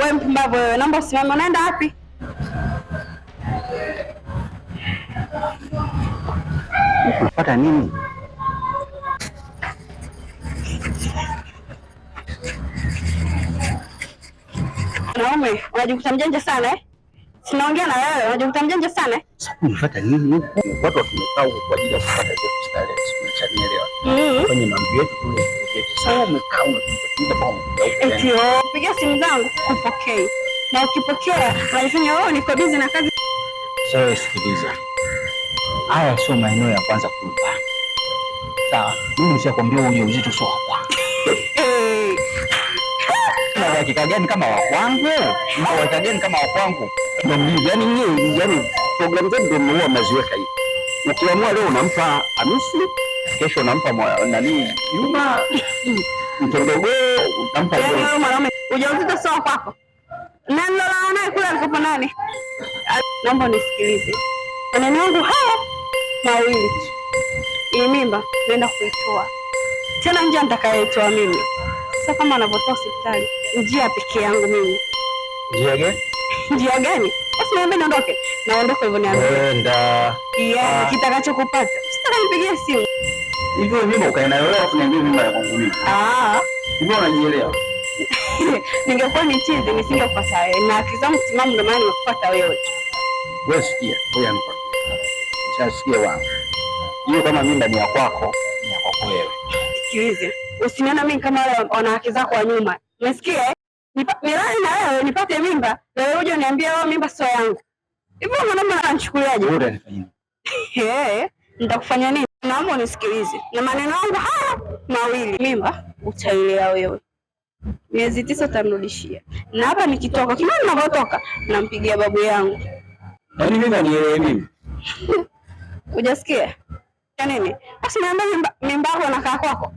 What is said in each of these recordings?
Wewe mpumbavu wewe, naomba usimame. Unaenda wapi? Unapata nini? Naume, unajikuta mjanja sana eh? Sinaongea na wewe, unajikuta mjanja sana eh? Unapata nini huko? Watu wamekaa huko kwa ajili ya kupata hizo starehe, unachanielewa? Kwenye mambo yetu kule. Sasa umekaa unapiga bomu. Eti piga simu zangu kupokea. Na ukipokea, unajifanya wewe niko busy na kazi. Sawa, sikiliza. Haya sio maeneo ya kwanza kulipa. Sawa, mimi nishakwambia ujauzito sio wako. Na dakika gani kama wa kwangu? Na dakika gani kama wa kwangu? Ndio yani nyinyi, yani program zetu ndio huwa mnaziweka hivi. Ukiamua leo unampa Hamisi, kesho unampa nani Juma, mtondogo utampa wewe. Yaani mwanaume ujauzito sio kwako. Nani lala naye kule alikopo nani? Naomba nisikilize. Maneno yangu haya mawili tu. Hii mimba naenda kuitoa. Tena njia nitakayoitoa mimi. Sasa kama anavyotoa hospitali, njia pekee yangu mimi. Njia gani? Njia gani? Basi niambie niondoke. Naondoka hivyo niambie. Nenda. Kitakachokupata. Sitaka nipigie simu. Hivyo mimba ukae nayo leo afu niambie mimba ya kwangu mimi. Hivyo unajielewa? Ningekuwa ni chizi nisingekufuata wewe. Na akizangu timamu ndio maana nimekufuata wewe. Wewe sikia, ngoja nikwambie. Sasa wangu. Hiyo kama mimba ni ya kwako, ni ya kwako wewe. Sikilize. Usiniona mimi kama wale wanawake zako wa nyuma. Umesikia? Nilale na wewe nipate mimba, leo uje niambie wewe mimba sio yangu. Hivyo mwanaume ananichukuliaje? Wewe unanifanyia nini? Nitakufanya nini? Naomba unisikilize. Na maneno yangu haya mawili. Mimba utailea wewe. Miezi 9 utanirudishia. Na hapa nikitoka, kama ninavyotoka, nampigia babu yangu. Yaani mimba nielewe mimi. Hujasikia? Nini? Basi niambie mimba yako inakaa kwako.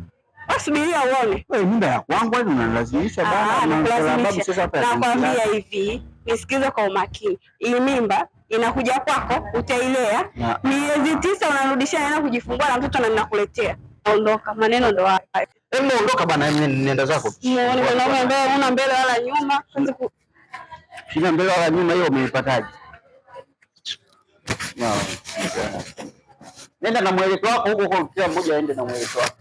Subiria uone. Wewe mimba ya kwangu wewe unanilazimisha bana. Nakwambia hivi, nisikize kwa umakini. Hii mimba inakuja kwako, utailea. Miezi 9 unarudishia na kujifungua na mtoto na ninakuletea. Ondoka, maneno ndo haya. Hebu ondoka bana, nenda zako. Muone mwanaume ambaye una mbele wala nyuma. Sina mbele wala nyuma, hiyo umeipataje? Nenda na mwelekeo wako huko, kila mmoja aende na mwelekeo wake.